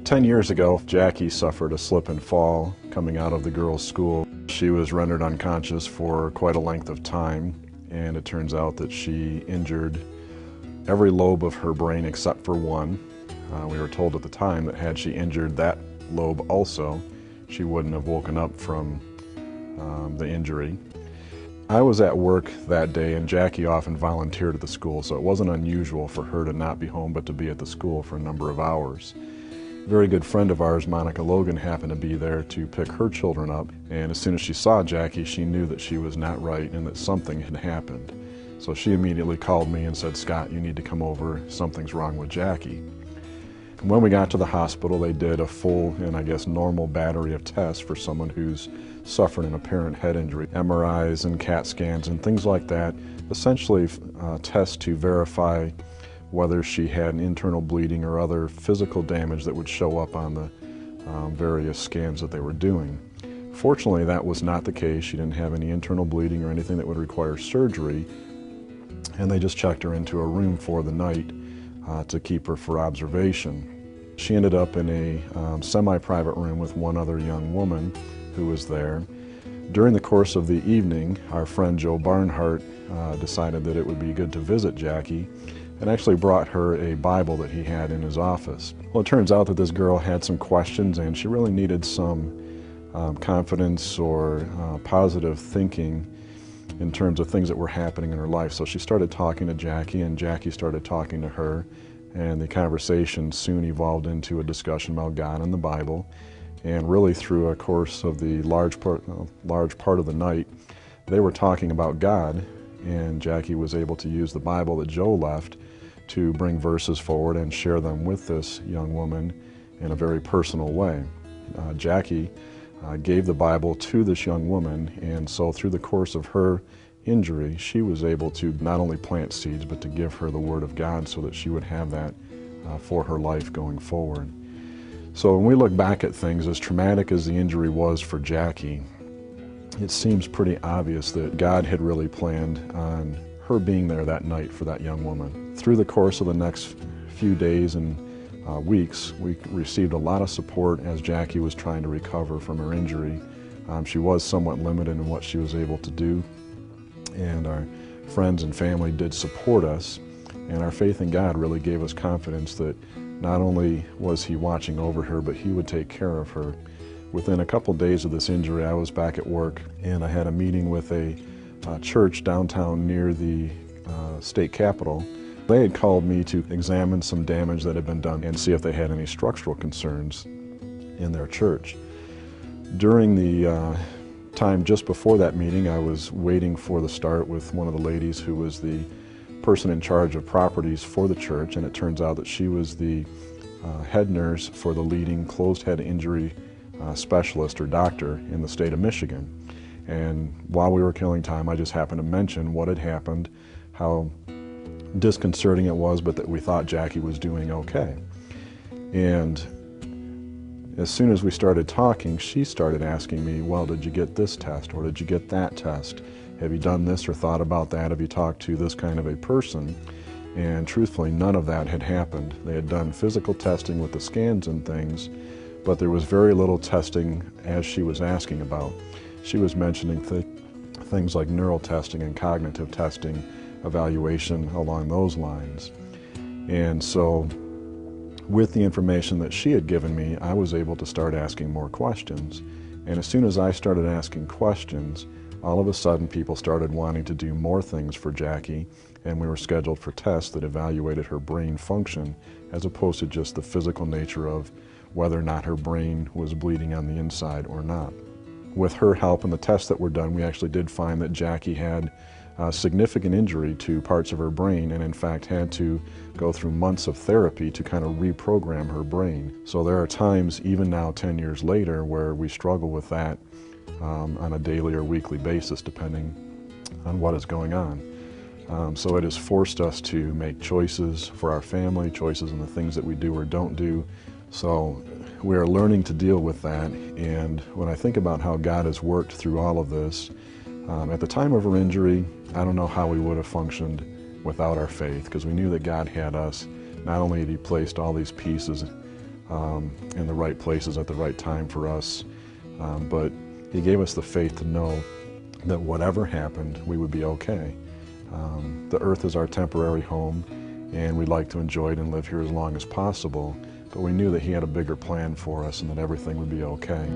10 years ago, Jackie suffered a slip and fall coming out of the girls' school. She was rendered unconscious for quite a length of time, and it turns out that she injured every lobe of her brain except for one. We were told at the time that had she injured that lobe also, she wouldn't have woken up from the injury. I was at work that day, and Jackie often volunteered at the school, so it wasn't unusual for her to not be home but to be at the school for a number of hours. A very good friend of ours, Monica Logan, happened to be there to pick her children up, and as soon as she saw Jackie, she knew that she was not right and that something had happened. So she immediately called me and said, "Scott, you need to come over. Something's wrong with Jackie." And when we got to the hospital, they did a full and I guess normal battery of tests for someone who's suffered an apparent head injury. MRIs and CAT scans and things like that, essentially tests to verify whether she had an internal bleeding or other physical damage that would show up on the various scans that they were doing. Fortunately, that was not the case. She didn't have any internal bleeding or anything that would require surgery, and they just checked her into a room for the night to keep her for observation. She ended up in a semi-private room with one other young woman who was there. During the course of the evening, our friend Joe Barnhart decided that it would be good to visit Jackie and actually brought her a Bible that he had in his office. Well, it turns out that this girl had some questions and she really needed some confidence or positive thinking in terms of things that were happening in her life. So she started talking to Jackie, and Jackie started talking to her, and the conversation soon evolved into a discussion about God and the Bible. And really through a course of the large part of the night, they were talking about God, and Jackie was able to use the Bible that Joe left to bring verses forward and share them with this young woman in a very personal way. Jackie gave the Bible to this young woman, and so through the course of her injury, she was able to not only plant seeds, but to give her the Word of God so that she would have that for her life going forward. So when we look back at things, as traumatic as the injury was for Jackie, it seems pretty obvious that God had really planned on her being there that night for that young woman. Through the course of the next few days and weeks, we received a lot of support as Jackie was trying to recover from her injury. She was somewhat limited in what she was able to do, and our friends and family did support us, and our faith in God really gave us confidence that not only was He watching over her, but He would take care of her. Within a couple days of this injury, I was back at work, and I had a meeting with a church downtown near the state capitol. They had called me to examine some damage that had been done and see if they had any structural concerns in their church. During the time just before that meeting, I was waiting for the start with one of the ladies who was the person in charge of properties for the church, and it turns out that she was the head nurse for the leading closed head injury specialist or doctor in the state of Michigan. And while we were killing time, I just happened to mention what had happened, how disconcerting it was, but that we thought Jackie was doing okay. And as soon as we started talking, she started asking me, "Well, did you get this test, or did you get that test? Have you done this or thought about that? Have you talked to this kind of a person?" And truthfully, none of that had happened. They had done physical testing with the scans and things, but there was very little testing as she was asking about. She was mentioning things like neural testing and cognitive testing, evaluation along those lines. And so with the information that she had given me, I was able to start asking more questions. And as soon as I started asking questions, all of a sudden people started wanting to do more things for Jackie, and we were scheduled for tests that evaluated her brain function as opposed to just the physical nature of whether or not her brain was bleeding on the inside or not. With her help and the tests that were done, we actually did find that Jackie had significant injury to parts of her brain, and in fact had to go through months of therapy to kind of reprogram her brain. So there are times, even now 10 years later, where we struggle with that on a daily or weekly basis, depending on what is going on. So it has forced us to make choices for our family, choices in the things that we do or don't do. So we are learning to deal with that, and when I think about how God has worked through all of this, at the time of her injury, I don't know how we would have functioned without our faith, because we knew that God had us. Not only had He placed all these pieces in the right places at the right time for us. But he gave us the faith to know that whatever happened, we would be okay. The earth is our temporary home, and we'd like to enjoy it and live here as long as possible, but we knew that he had a bigger plan for us and that everything would be okay.